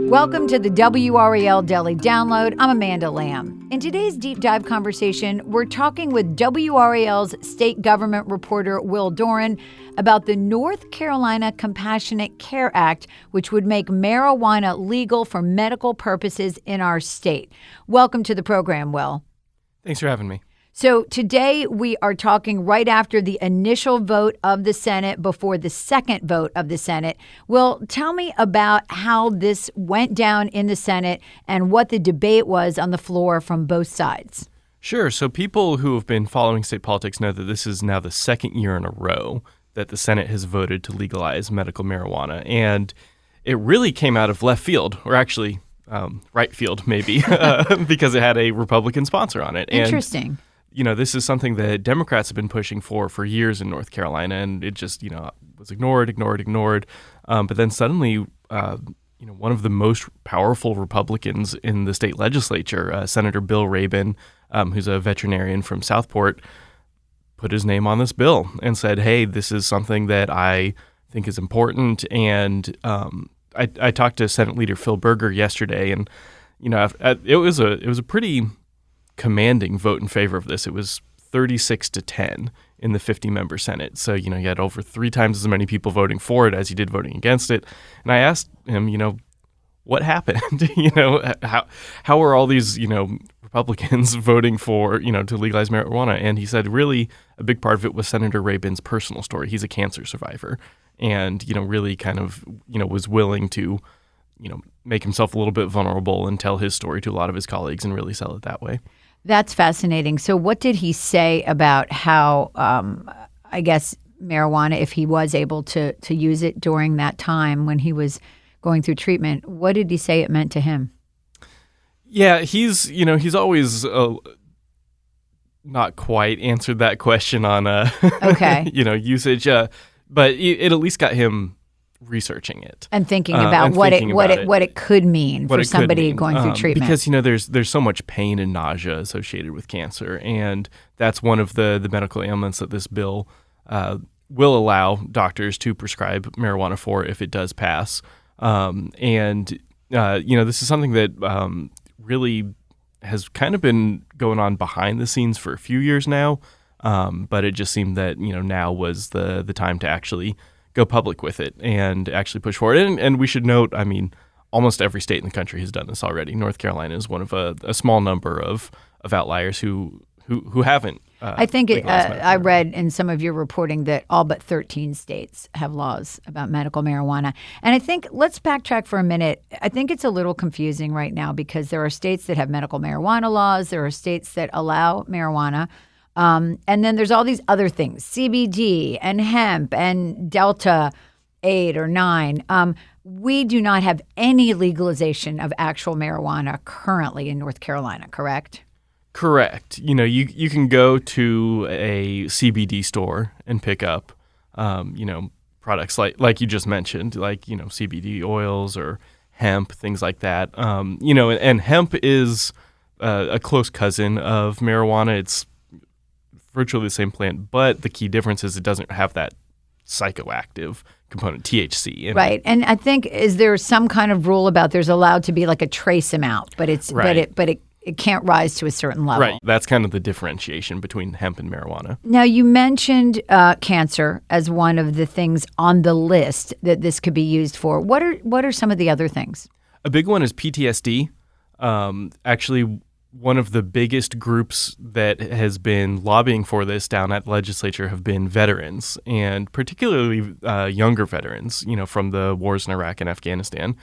Welcome to the WRAL Daily Download. I'm Amanda Lamb. In today's deep dive conversation, we're talking with WRAL's state government reporter Will Doran about the North Carolina Compassionate Care Act, which would make marijuana legal for medical purposes in our state. Welcome to the program, Will. Thanks for having me. So today we are talking right after the initial vote of the Senate before the second vote of the Senate. Will, tell me about how this went down in the Senate and what the debate was on the floor from both sides. Sure. So people who have been following state politics know that this is now the second year in a row that the Senate has voted to legalize medical marijuana. And it really came out of left field, or actually right field maybe, because it had a Republican sponsor on it. Interesting. And this is something that Democrats have been pushing for years in North Carolina, and it just, was ignored. But then suddenly, one of the most powerful Republicans in the state legislature, Senator Bill Rabin, who's a veterinarian from Southport, put his name on this bill and said, hey, this is something that I think is important. And I talked to Senate Leader Phil Berger yesterday, and, it was a pretty commanding vote in favor of this. It was 36-10 in the 50-member Senate. So, you had over 3 times as many people voting for it as you did voting against it. And I asked him, what happened? How are all these, Republicans voting for, to legalize marijuana? And he said really a big part of it was Senator Rabin's personal story. He's a cancer survivor and, really kind of, was willing to, make himself a little bit vulnerable and tell his story to a lot of his colleagues and really sell it that way. That's fascinating. So what did he say about how, I guess, marijuana, if he was able to use it during that time when he was going through treatment, what did he say it meant to him? Yeah, he's always not quite answered that question on, okay. Usage, but it at least got him researching it and thinking about what it could mean for somebody going through treatment. Because there's so much pain and nausea associated with cancer, and that's one of the medical ailments that this bill will allow doctors to prescribe marijuana for if it does pass. This is something that really has kind of been going on behind the scenes for a few years now, but it just seemed that now was the time to actually go public with it and actually push forward. And we should note, almost every state in the country has done this already. North Carolina is one of a small number of outliers who haven't. I think I read in some of your reporting that all but 13 states have laws about medical marijuana. And I think, let's backtrack for a minute. I think it's a little confusing right now because there are states that have medical marijuana laws. There are states that allow marijuana. And then there's all these other things, CBD and hemp and Delta 8 or 9. We do not have any legalization of actual marijuana currently in North Carolina, correct? Correct. You can go to a CBD store and pick up, products like you just mentioned, like, CBD oils or hemp, things like that. And hemp is a close cousin of marijuana. It's virtually the same plant, but the key difference is it doesn't have that psychoactive component, THC. Right. And I think, is there some kind of rule about there's allowed to be like a trace amount, but it's right. but it can't rise to a certain level. Right. That's kind of the differentiation between hemp and marijuana. Now, you mentioned cancer as one of the things on the list that this could be used for. What are some of the other things? A big one is PTSD. Actually, one of the biggest groups that has been lobbying for this down at the legislature have been veterans, and particularly younger veterans, from the wars in Iraq and Afghanistan.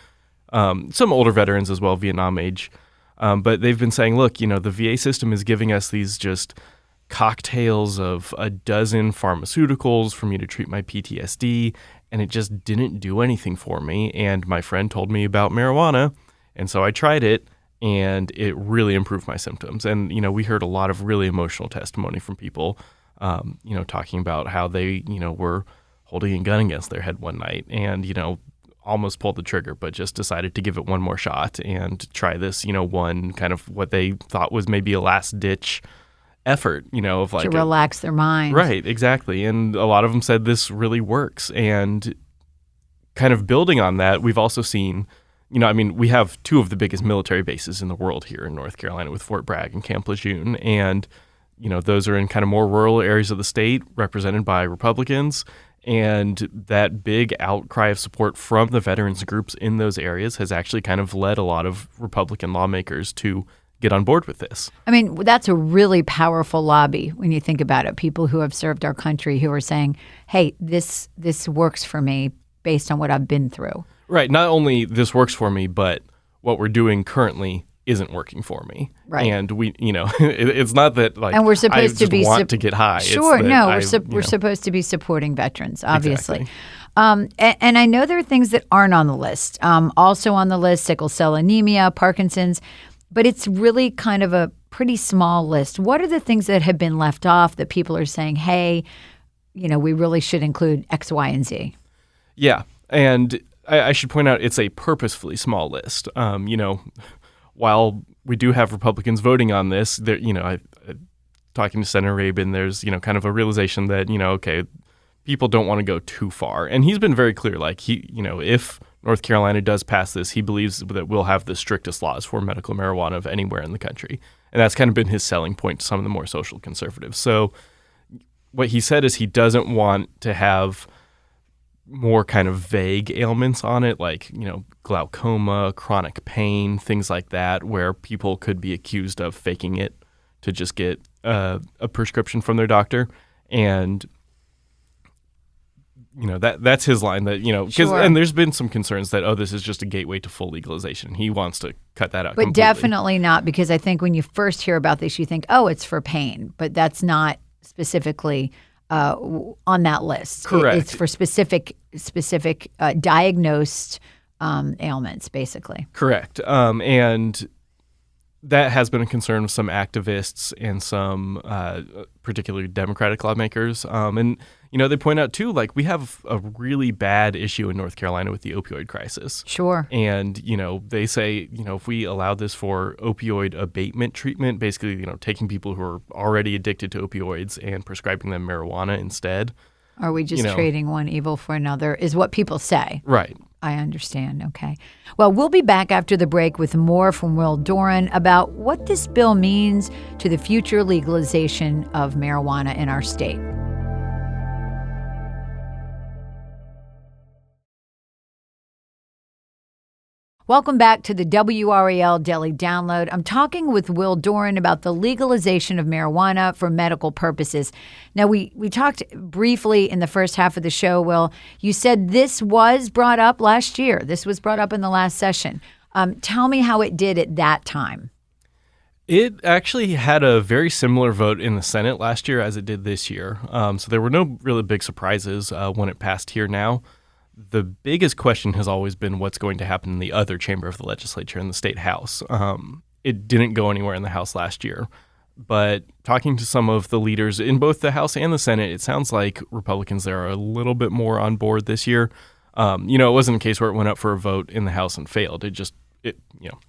Some older veterans as well, Vietnam age. But they've been saying, look, the VA system is giving us these just cocktails of a dozen pharmaceuticals for me to treat my PTSD, and it just didn't do anything for me. And my friend told me about marijuana, and so I tried it. And it really improved my symptoms. And, we heard a lot of really emotional testimony from people, talking about how they, were holding a gun against their head one night and, almost pulled the trigger, but just decided to give it one more shot and try this, one kind of what they thought was maybe a last ditch effort, of like to relax their mind. Right, exactly. And a lot of them said this really works. And kind of building on that, we've also seen I mean, we have two of the biggest military bases in the world here in North Carolina with Fort Bragg and Camp Lejeune. And, those are in kind of more rural areas of the state represented by Republicans. And that big outcry of support from the veterans groups in those areas has actually kind of led a lot of Republican lawmakers to get on board with this. I mean, that's a really powerful lobby when you think about it. People who have served our country who are saying, hey, this works for me based on what I've been through. Right. Not only this works for me, but what we're doing currently isn't working for me. Right. And we, it's not that like and we're supposed to want to get high. Sure. No, we're supposed to be supporting veterans, obviously. Exactly. And I know there are things that aren't on the list. Also on the list, sickle cell anemia, Parkinson's, but it's really kind of a pretty small list. What are the things that have been left off that people are saying, hey, we really should include X, Y, and Z? Yeah. And I should point out it's a purposefully small list. While we do have Republicans voting on this, there, talking to Senator Rabin, there's, kind of a realization that, okay, people don't want to go too far. And he's been very clear, like if North Carolina does pass this, he believes that we'll have the strictest laws for medical marijuana of anywhere in the country. And that's kind of been his selling point to some of the more social conservatives. So what he said is he doesn't want to have more kind of vague ailments on it, like, glaucoma, chronic pain, things like that, where people could be accused of faking it to just get a prescription from their doctor. And, that's his line that, Sure. And there's been some concerns that, this is just a gateway to full legalization. He wants to cut that out But completely. Definitely not, because I think when you first hear about this, you think, it's for pain, but that's not specifically on that list. Correct. It's for specific diagnosed ailments, basically. Correct. And that has been a concern of some activists and some particularly Democratic lawmakers. And, they point out, too, like we have a really bad issue in North Carolina with the opioid crisis. Sure. And, they say, if we allow this for opioid abatement treatment, basically, taking people who are already addicted to opioids and prescribing them marijuana instead. Are we just trading one evil for another, is what people say. Right. I understand. Okay. Well, we'll be back after the break with more from Will Doran about what this bill means to the future legalization of marijuana in our state. Welcome back to the WRAL Daily Download. I'm talking with Will Doran about the legalization of marijuana for medical purposes. Now, we talked briefly in the first half of the show, Will. You said this was brought up last year. This was brought up in the last session. Tell me how it did at that time. It actually had a very similar vote in the Senate last year as it did this year. So there were no really big surprises when it passed here now. The biggest question has always been what's going to happen in the other chamber of the legislature, in the state house. It didn't go anywhere in the House last year. But talking to some of the leaders in both the House and the Senate, it sounds like Republicans there are a little bit more on board this year. It wasn't a case where it went up for a vote in the House and failed. The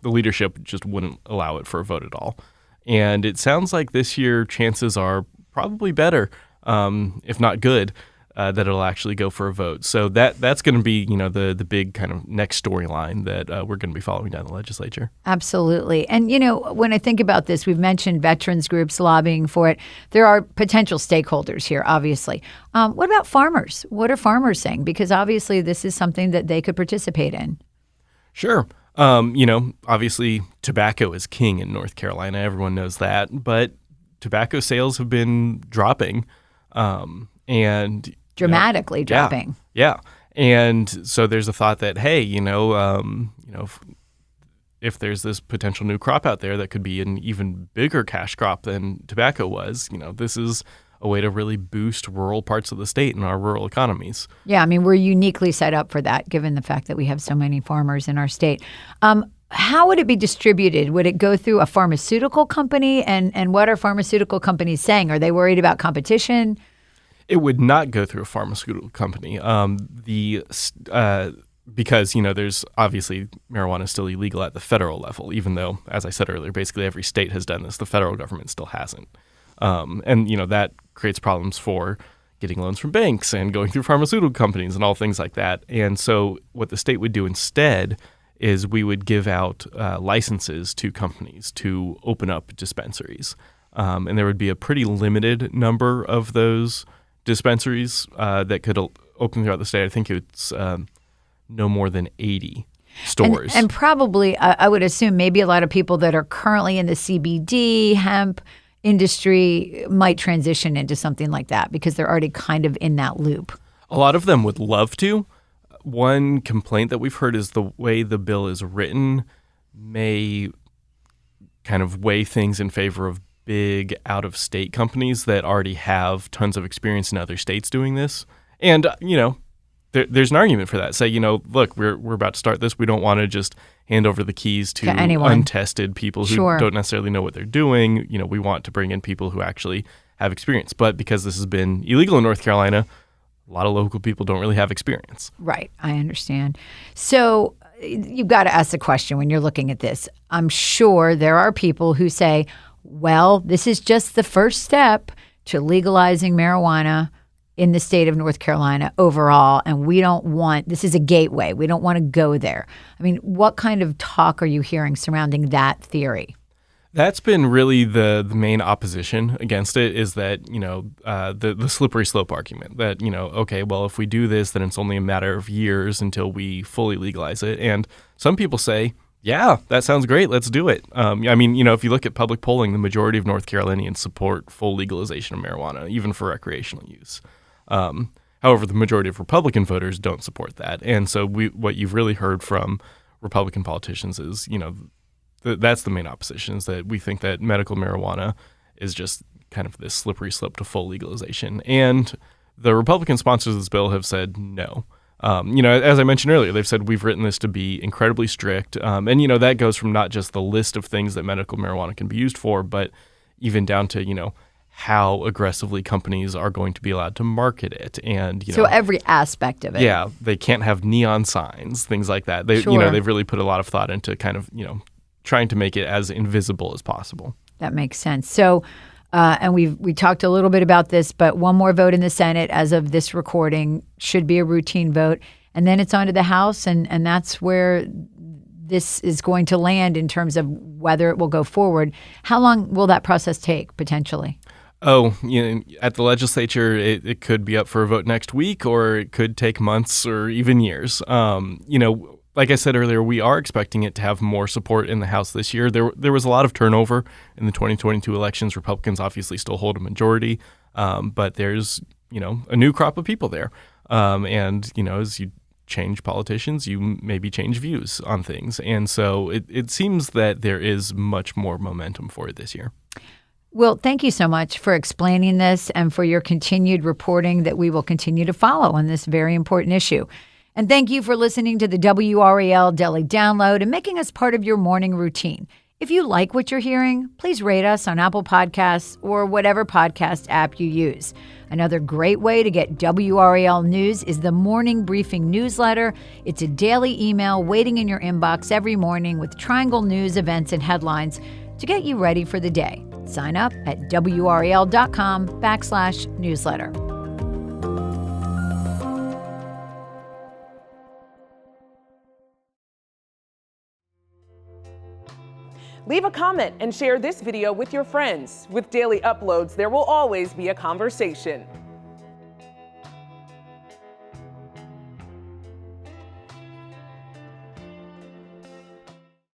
leadership just wouldn't allow it for a vote at all. And it sounds like this year chances are probably better, if not good, that it'll actually go for a vote. So that's going to be, the big kind of next storyline that we're going to be following down the legislature. Absolutely. And, when I think about this, we've mentioned veterans groups lobbying for it. There are potential stakeholders here, obviously. What about farmers? What are farmers saying? Because obviously this is something that they could participate in. Sure. Obviously tobacco is king in North Carolina. Everyone knows that. But tobacco sales have been dropping. And dramatically dropping. Yeah. And so there's a thought that, hey, if there's this potential new crop out there that could be an even bigger cash crop than tobacco was, this is a way to really boost rural parts of the state and our rural economies. Yeah, I mean, we're uniquely set up for that, given the fact that we have so many farmers in our state. How would it be distributed? Would it go through a pharmaceutical company? And what are pharmaceutical companies saying? Are they worried about competition? It would not go through a pharmaceutical company. Because, there's obviously marijuana is still illegal at the federal level, even though, as I said earlier, basically every state has done this. The federal government still hasn't. And that creates problems for getting loans from banks and going through pharmaceutical companies and all things like that. And so what the state would do instead is we would give out licenses to companies to open up dispensaries. And there would be a pretty limited number of those dispensaries that could open throughout the state. I think it's no more than 80 stores. And probably, I would assume maybe a lot of people that are currently in the CBD, hemp industry might transition into something like that because they're already kind of in that loop. A lot of them would love to. One complaint that we've heard is the way the bill is written may kind of weigh things in favor of big out-of-state companies that already have tons of experience in other states doing this. And, there's an argument for that. Say, look, we're about to start this. We don't want to just hand over the keys to untested people who don't necessarily know what they're doing. We want to bring in people who actually have experience. But because this has been illegal in North Carolina, a lot of local people don't really have experience. Right. I understand. So you've got to ask the question when you're looking at this. I'm sure there are people who say, well, this is just the first step to legalizing marijuana in the state of North Carolina overall, and this is a gateway. We don't want to go there. I mean, what kind of talk are you hearing surrounding that theory? That's been really the main opposition against it is that, the slippery slope argument that, okay, well, if we do this, then it's only a matter of years until we fully legalize it. And some people say, yeah, that sounds great. Let's do it. If you look at public polling, the majority of North Carolinians support full legalization of marijuana, even for recreational use. However, the majority of Republican voters don't support that. And so what you've really heard from Republican politicians is, that's the main opposition, is that we think that medical marijuana is just kind of this slippery slope to full legalization. And the Republican sponsors of this bill have said no. As I mentioned earlier, they've said we've written this to be incredibly strict. And, that goes from not just the list of things that medical marijuana can be used for, but even down to, how aggressively companies are going to be allowed to market it. And, so every aspect of it. Yeah, they can't have neon signs, things like that. They've really put a lot of thought into kind of, trying to make it as invisible as possible. That makes sense. So, and we talked a little bit about this, but one more vote in the Senate as of this recording should be a routine vote. And then it's on to the House, and that's where this is going to land in terms of whether it will go forward. How long will that process take, potentially? At the legislature, it could be up for a vote next week, or it could take months or even years. Like I said earlier, we are expecting it to have more support in the House this year. There was a lot of turnover in the 2022 elections. Republicans obviously still hold a majority, but there's, a new crop of people there. And, as you change politicians, you maybe change views on things. And so it seems that there is much more momentum for it this year. Will, thank you so much for explaining this and for your continued reporting that we will continue to follow on this very important issue. And thank you for listening to the WRAL Daily Download and making us part of your morning routine. If you like what you're hearing, please rate us on Apple Podcasts or whatever podcast app you use. Another great way to get WRAL news is the Morning Briefing newsletter. It's a daily email waiting in your inbox every morning with Triangle news, events, and headlines to get you ready for the day. Sign up at WRAL.com/newsletter. Leave a comment and share this video with your friends. With daily uploads, there will always be a conversation.